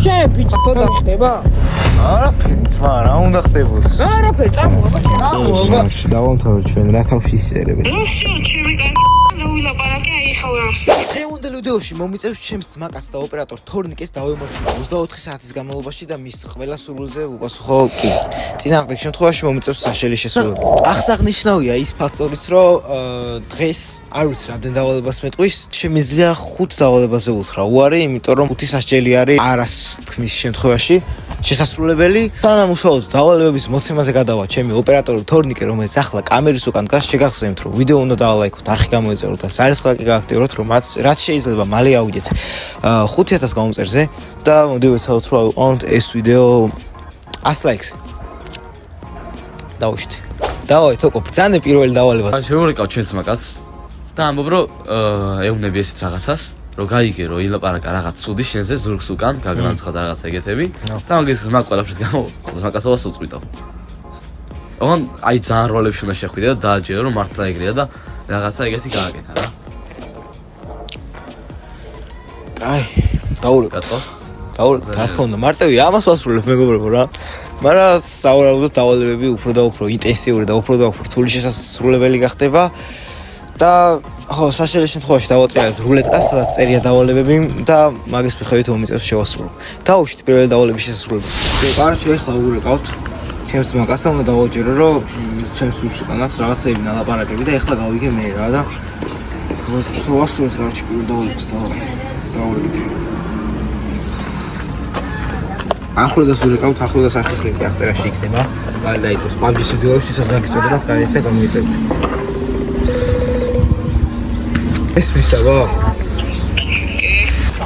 შენ ბიჭი ცოტა ხდება? არაფერი ძმა, რა უნდა ხდებოდეს? არაფერი, წამოვა, წამოვა. დავამთავრე ჩვენ რა თავში ისერები. ჩემი ვილაპარაკე აი ხა ვერ ახსოვს. დღევანდელ ვიდეოში მომიწევს ჩემს ძმაკაც და ოპერატორ თორნიკეს დავემორჩილო 24 საათის განმავლობაში და მის ყველა სურვილზე უპასუხო კი. წინააღმდეგ შემთხვევაში მომიწევს საშელი შესრულება. აღსანიშნავია ის ფაქტორიც, რომ დღეს არ ვიცი რამდენ დავალებას მეტყვის, შემიძლია 5 დავალებაზე უთხრა უარი, იმიტომ რომ 5 სასჯელი არის არას თქმის შემთხვევაში. შესასრულებელი თანამუშაოდ დავალებების მოცემაზე გადავა ჩემი ოპერატორი თორნიკე, რომელიც ახლა კამერის უკან დგას, შეგახსენებთ, რომ ვიდეო უნდა დაალაიქოთ, არხი გამოეწეროთ და სარესხლაკი გააქტიუროთ, რომ რაც შეიძლება მალე ავიდეთ 5000 გამომწერზე და მოდი ვეცადოთ, რომ ავიყვანოთ ეს ვიდეო 100 ლაიქს. დავუშვით. დავაი თოკო, ბრძანე პირველი დავალება. შევურეკავ ჩვენც მაგაც და ამბობ, რომ ეუბნები ესეთ რაღაცას. რომ გაიგე რომ ილაპარაკა რაღაც ცუდი შენზე ზურგს უკან გაგანაცხადა რაღაცა ეგეთები და მაგის მაგ ყველაფერს გამო მაგასობას უწყვიტავ. ოღონ აი ძალიან როლებში უნდა შეხვიდე და დააჯერო რომ მართლა ეგრეა და რაღაცა ეგეთი გააკეთა რა. აი, დაურეკავ. დაურეკავ, რა თქმა უნდა, მარტივი ამას ვასრულებ მეგობრებო რა. მაგრამ საუბრობთ დავალებები უფრო და უფრო ინტენსიური და უფრო რთული შესასრულებელი გახდება და ხო, საშელი შემთხვევაში დავატრიალებ რულეტკას, სადაც წერია დავალებები და მაგის მიხედვით მომიწევს შევასრულო. დავუშვით პირველი დავალების შესრულება. კაროჩე, ეხლა ვურეკავთ. ჩემს მაგასა უნდა დავაჯერო, რომ ჩემს ურს უკან აქვს რაღაცები ნალაპარაკები და ეხლა გავიგე მე რა და ვასრულოთ კაროჩე პირველ დავალებას დავურეკეთ. ახლოდას ვურეკავთ, ახლოდას არხის ლინკი აღწერაში იქნება. მალე დაიწყოს PUBG ვიდეოებს, ვისაც გაგისწორებათ, გაიგეთ და გამოიწევთ. ეს მისაბა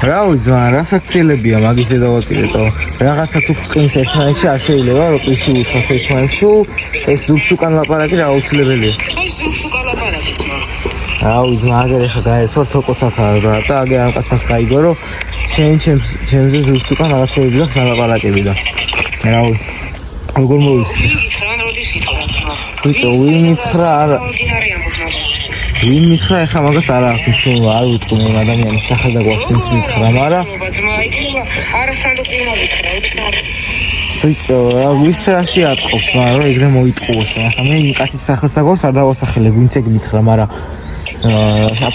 რა უძმა რასაქციელებია მაგის დედავატირეთო რაღაცა თუ წკნის ერთმანეთში არ შეიძლება რომ პიში უთხრათ ერთმანეთს თუ ეს ზურგს უკან ლაპარაკი რა აუცილებელია ეს ზურგს უკან ლაპარაკი ძმა რა უძმა აგერ ახლა გაერთვარ თოკოსახა და აგერ ამ კაცმაც გაიგო რომ შენ ჩემზე ზურგს უკან რაღაცები და ლაპარაკები და რა როგორ მოვიცი ბიჭო ვინ მითხრა არა ვინ მითხრა ეხა მაგას არა აქვს რომ არ უთქვი მე ადამიანის სახე და გვაქვს ვინც მითხრა მაგრამ ბიჭო რა ვის რაში ატყობს მაგრამ რომ ეგრე მოიტყუოს ახლა მე იმ კაცის სახელს და გვაქვს არ დავასახელებ ვინც ეგ მითხრა მაგრამ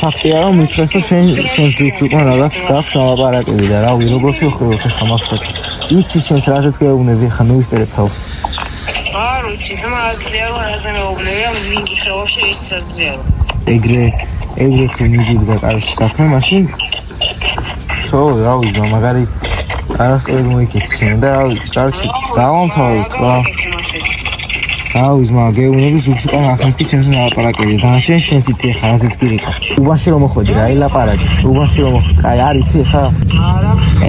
ფაქტია რომ მითხრას რომ შენ ზურგს უკან რაღაც გაქვს ლაპარაკები და რა როგორ შევხვდებით ახლა მაგას იცი შენს რაზეც გეუბნები ახლა მივისტერებ თავს არ ვიცი ამაზე არ მეუბნებია მინგი ხელში ეს საზეა ეგრე თუ მიგიდგა კარში საქმე მაშინ ხო რა ვიცი მაგარი არასწორად მოიქეცი შენ და რა ვიცი კარში დავამთავრეთ რა რა ვიცი მაგ გეუბნები ზურგს უკან ახლა ჩემს ნალაპარაკები და შენ ციცი ხა რაზეც გირეკა უბანში რომ მოხვედი რა ელაპარაკი უბანში რომ აი არის ხა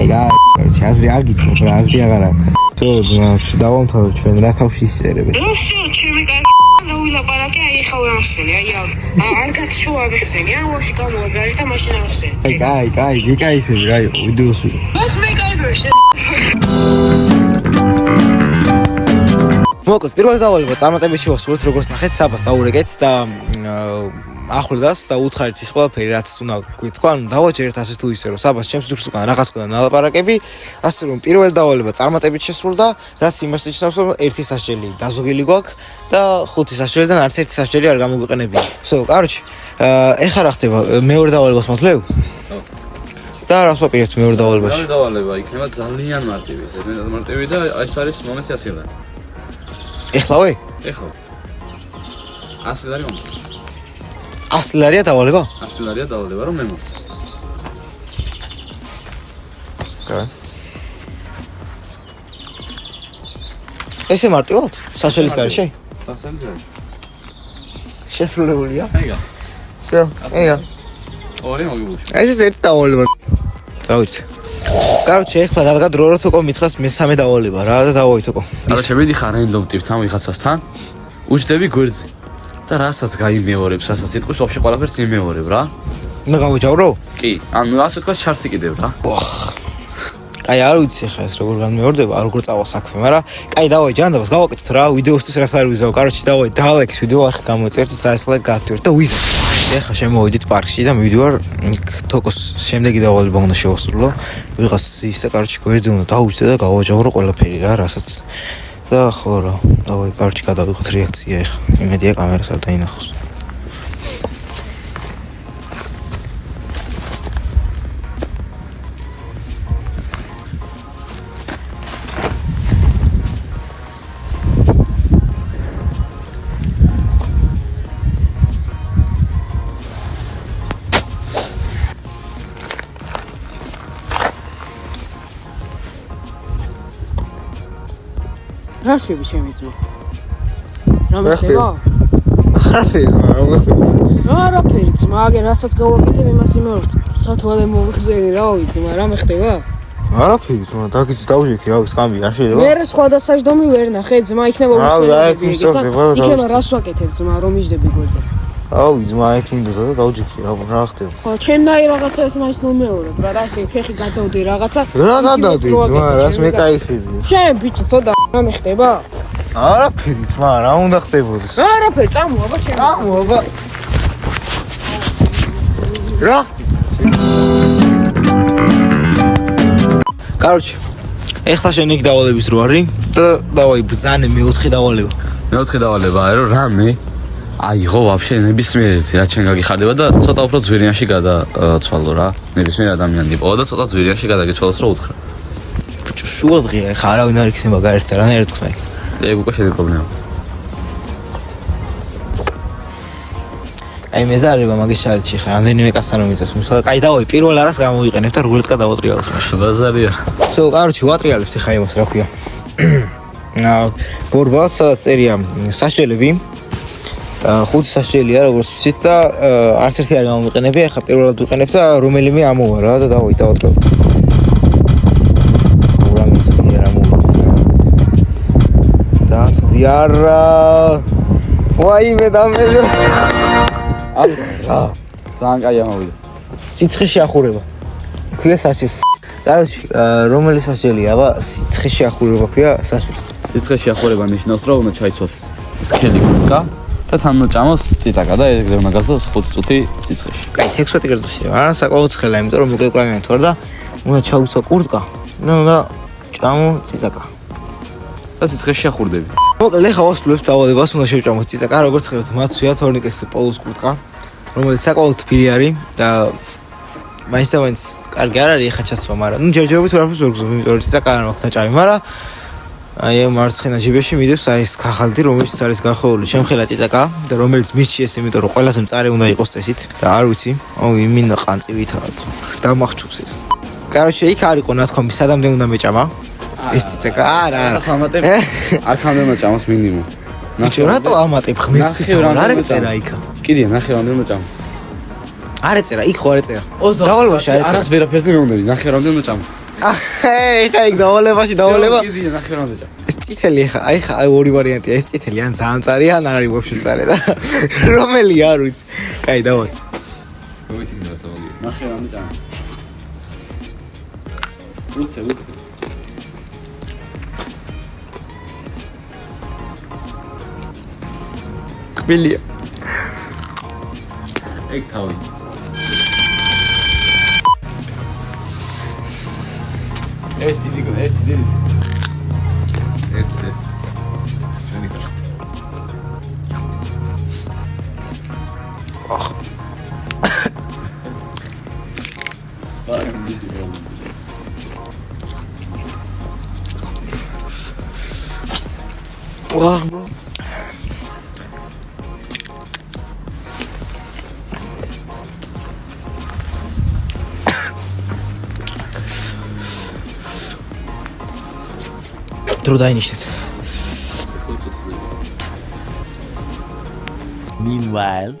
არა კარში აზრი არ გიცნობ რა აზრი აღარ აქვს თო ძმა დავამთავრეთ ჩვენ რა თავში ისერები ჩემი ვილაპარაკე აი ხა ვერ ახსენე აი არ გაცშო არ ახსენე ან ვაში გამოვაგარი და მაშინ ახსენე კაი გიკაიფები რა ვიდეოს მას მეკაიფები მოკლედ პირველი დავალება წარმატებით შევასრულეთ როგორც ნახეთ საბას დაურეკეთ და ახლდას და უთხარით ის ყველაფერი რაც უნდა გითქვა ანუ დავაჯერეთ ასე თუ ისე რომ საბას ჩემს ზურგს უკან რაღაც ქონდა ნალაპარაკები ასე რომ პირველი დავალება წარმატებით შესრულდა რაც იმას ნიშნავს რომ ერთი სასჯელი დაზოგილი გვაქვს და 5 სასჯელიდან არც ერთი სასჯელი არ გამოგვიყენებია всё კაროჩე ეხლა რა ხდება მეორე დავალებას მაძლევ და რას ვაპირებთ მეორე დავალებაში მეორე დავალება იქნება ძალიან მარტივი ზედმეტად მარტივი და ეს არის მომენტი 100 ლარი ეხლავე? ეხლა 100 ლარი მომწ 100 ლარია დავალება? 100 ლარია დავალება რომ მე მომწ კაი ესე მარტივად? საშელის გარეშე? საშელის გარეშე შესრულებულია? ეგა всё ეგა ორი მოგიბუში ეს ერთი დავალება დავით კაროჩე ეხლა რადგან დრო თოკო მითხრას მესამე დავალება რა და დავაი თოკო კაროჩე მიდიხარ რენდომ ტიპთან ვიღაცასთან უჯდები გვერდზე და რასაც გაიმეორებს რასაც იტყვის ვაფშე ყველაფერს იმეორებ რა უნდა გავაჯავრო? კი ანუ ასე თქვა ჩარს იკიდებ რა კაი არ ვიცი ხა ეს როგორ განმეორდება როგორ წავა საქმე მაგრამ კაი დავაი ჯანდაბას გავაკეთოთ რა ვიდეოსთვის რას არ ვიზავ კაროჩე დავაი დაალაიქეთ ვიდეო არხი გამოეწერთ და საერთოდ გააქტიურეთ და ვიზავ ეხლა შემოვიდით პარკში და მივიდივარ თოკოს შემდეგი დავალება უნდა შევასრულო. ვიღაც ისე კარჩი გვერდზე უნდა დაუჯდე და გავაჯავრო ყველაფერი რა, რასაც და ხო რა, დავაი კარჩი გადავიღოთ რეაქცია ეხლა. იმედია კამერას არ დაინახოს. რა შვები ჩემი ძმა? რა მეხება? არაფერი ძმა, რა უნდა ხდებოდეს? არაფერი ძმა, აგერ რასაც გავაკეთებ იმას იმეორ სათვალე მოვიხსენი რა ვიცი, რა მეხდება? არაფერი ძმა, დაგიძ დავჟექი რა ის კამბი არ შეიძლება? მე სხვა დასაჯდომი ვერ ნახე ძმა, იქნება უსწრებები. იქნება რას ვაკეთებ ძმა, რომ იჯდები გვერდზე? აუ ძმა ეგ მინდოდა და დავჯექი რა ხდება? ხო, ჩემნაირ რაღაცა ეს მაინც ნომეორებ რა, რა ისე ფეხი გადავდე რაღაცა. რა გადავდი ძმა, რას მეკაიფები? შენ ბიჭი ცოტა რა მეხდება? არაფერი ძმა, რა უნდა ხდებოდეს? არაფერი, წამოაბა შენ. წამოაბა. რა? კაროჩე, ეხლა შენ იქ დავალების რო არის და დავაი ბზანე მეოთხე დავალება. მეოთხე დავალება არის რომ რამე აიღო ვაფშე ნებისმიერ ერთი რაც შენ გაგიხარდება და ცოტა უფრო ძვირიანში გადაცვალო რა. ნებისმიერ ადამიანი იყო და ცოტა ძვირიანში გადაგეცვალოს რა უთხრა. ბიჭო, შუა დღეა, ეხლა არავინ არ იქნება გარეთ რანაირად თქვა იქ. ეგ უკვე შენი პრობლემა. აი მეზარება მაგის შარიში ხა რამდენიმე კაცთან რომ იწევს მისლა და კაი დავაი პირველ არას გამოვიყენებ და რულეტკა დავატრიალებ მაშინ. ბაზარია. სულ კაროჩი ვატრიალებთ ხა იმას რა ქვია. ბორბალს სადაც წერია სასჯელები. ხუთი სასჯელია როგორც ვიცით და არც ერთი არ გამოვიყენები, ახლა პირველად ვიყენებ და რომელიმე ამოვა რა და დავაი დავატრიალებ. ცუდი არა ვაიმე დამეზე რა ძალიან კაი ამოვიდა სიცხეში ახურება ქვია საჭირს კაროჩი რომელი სასჯელია აბა სიცხეში ახურება ქვია საჭირს სიცხეში ახურება ნიშნავს რომ უნდა ჩაიცვას სქელი კურტკა და თან უნდა ჭამოს წიწაკა და ეგრე უნდა გასცოს 5 წუთი სიცხეში კაი 16 გრადუსია არა საკმაოდ ცხელა იმიტომ რომ მოკლეკრამიანი თორ და უნდა ჩაუცვა კურტკა და უნდა ჭამო წიწაკა და სიცხეში ახურდები. მოკლედ ახლა ვასრულებთ დავალებას, უნდა შევჭამოთ წიწაკა, როგორც ხედავთ, მაცვია თორნიკეს პოლოს კურტკა, რომელიც საკმაოდ თბილი არის და მაინც და მაინც კარგი არ არის ახლა ჩაცვა, მაგრამ ნუ ჯერჯერობით ვერაფერს ვერ გზნობ, იმიტომ რომ წიწაკა არ მაქვს დაჭამი, მაგრამ აი ამ მარცხენა ჯიბეში მიდევს აი ეს ქაღალდი, რომელიც არის გახოვული შემხელა წიწაკა და რომელიც მირჩიეს, იმიტომ რომ ყველაზე მწარე უნდა იყოს წესით და არ ვიცი, აუ იმინა ყანწივითაა დამახჩობს ეს. კაროჩე იქ არ იყო ნათქვამი, სადამდე უნდა მეჭამა. ეს წიწაკა არა აქამდე უნდა ჭამოს მინიმუმ. ნახე რატო ამატებ ხმის არ ეწერა იქა. კიდია ნახე რამდენი უნდა ჭამო. არ ეწერა, იქ ხო არ ეწერა. დავალებაში არ ეწერა. არას ვერაფერს δεν მომდები, ნახე რამდენი უნდა ჭამო. ეხა იქ დავალებაში დავალება. კიდია ნახე რამდენი ჭამო. ეს წითელი ეხა, აი ორი ვარიანტია, ეს წითელი ან ძალიან მწარია, ან არ არის ვაფშე მწარე და რომელია არ ვიცი. კაი, დავაი. მოვითინდა სამოდი. ნახე რამდენი ჭამო. უცე. ბილია. ეგ თავი. ერთი დიდი. ერთი. შენი კაცი. ახ. ბარემ დიდი. ვაჰ. დრო დაინიშნეთ. Meanwhile.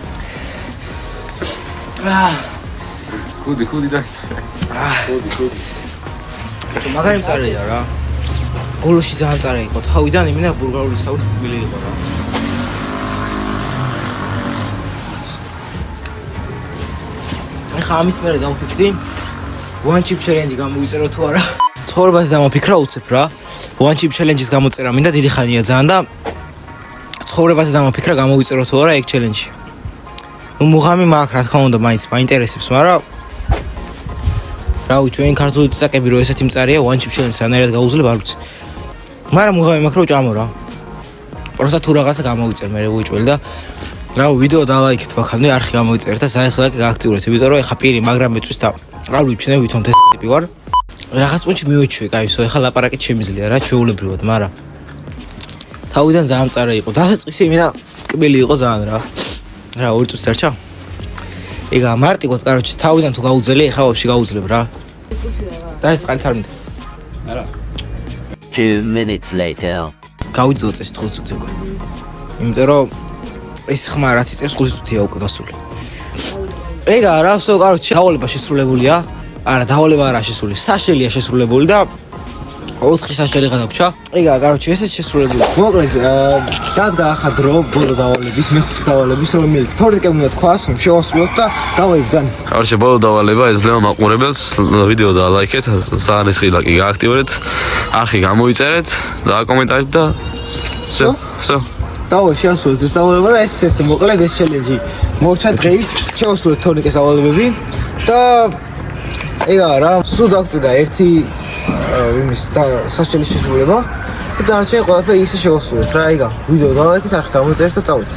ხუდი და. ხუდი. მაგარი მწარეა რა. ბოლოში ძალიან მწარე იყო. თავიდან იმინა ბულგარული საურის თბილი იყო რა. ახლა ამის მერე დავფიქრდი. One chip challenge გამოვიწერო თუ არა. ცხოვრებაზე დამაფიქრა უცებ რა. One chip challenge-ის გამოწერა მინდა დიდი ხანია ძალიან და ცხოვრებაზე დამაფიქრა გამოვიწერო თუ არა ეგ challenge. მუღამი მაქვს, რა თქმა უნდა, მაინც მაინტერესებს, მაგრამ რავი, ჩვენ ქართული წაკები რო ესეთი მწარია, one chip challenge სანაირად გაუძლებ არ ვიცი. მაგრამ მუღამი მაქვს რო ჭამო რა. პროსტა თუ რაღაცა გამოვიწერ, მე ვიჭველი და რავი, ვიდეო დალაიქეთ ბაქამდე, არხი გამოვიწერეთ და საერთოდ ლაიქი გააქტიურეთ, იმიტომ რომ ეხა პირი მაგრამ მეწვის და არ ვიფშნე ვითომ ეს ტიპი ვარ. რაღაც პუნჩი მივეჩვე, კაისო, ეხა ლაპარაკით შემიძლია რა, ჩვეულებრივად, მაგრამ თავიდან ძალიან მწარე იყო. დასაწყისი იმენა კბილი იყო ძალიან რა. რა, 2 წუთი დარჩა? ეგა მარტივად, კაროჩე, თავიდან თუ გაუძლე, ეხა ვაფშე გაუძლებ რა. და ეს წყალით არ მინდა. არა. 2 minutes later. გავიდო წეს 5 წუთი უკვე. იმიტომ რომ ეს ხმა რაც იწევს 5 წუთია უკვე გასული. ეგა რა, ვსო, კაროჩე, დავალება შესრულებულია. არა, დავალება არა შესრული, საშელია შესრულებული და 4 საშელი გადაგვრჩა. ეგა, კაროჩე, ესეც შესრულებული. მოკლედ, დადგა ახლა დრო ბოლო დავალების, მეხუთე დავალების, რომელიც თორნიკე უნდა თქვას, რომ შევასრულოთ და დავაიბძან. კაროჩე, ბოლო დავალება ეძლევა მაყურებელს, ვიდეო დალაიქეთ, საგანის ხილაკი გააქტიურეთ, არხი გამოიწერეთ და აკომენტარით და всё. დავაი შევასრულოთ ეს დავალება და ეს მოკლედ ეს ჩელენჯი. მორჩა დღეს შევასრულოთ თორნიკეს დავალებები და ეგა რა, სულ დაგჭირდა ერთი იმის და საშელი შესრულება და დანარჩენი ყველაფერი ისე შევასრულეთ რა, ეგა ვიდეო დავაიქეთ, არხი გამოიწერეთ და წავედით.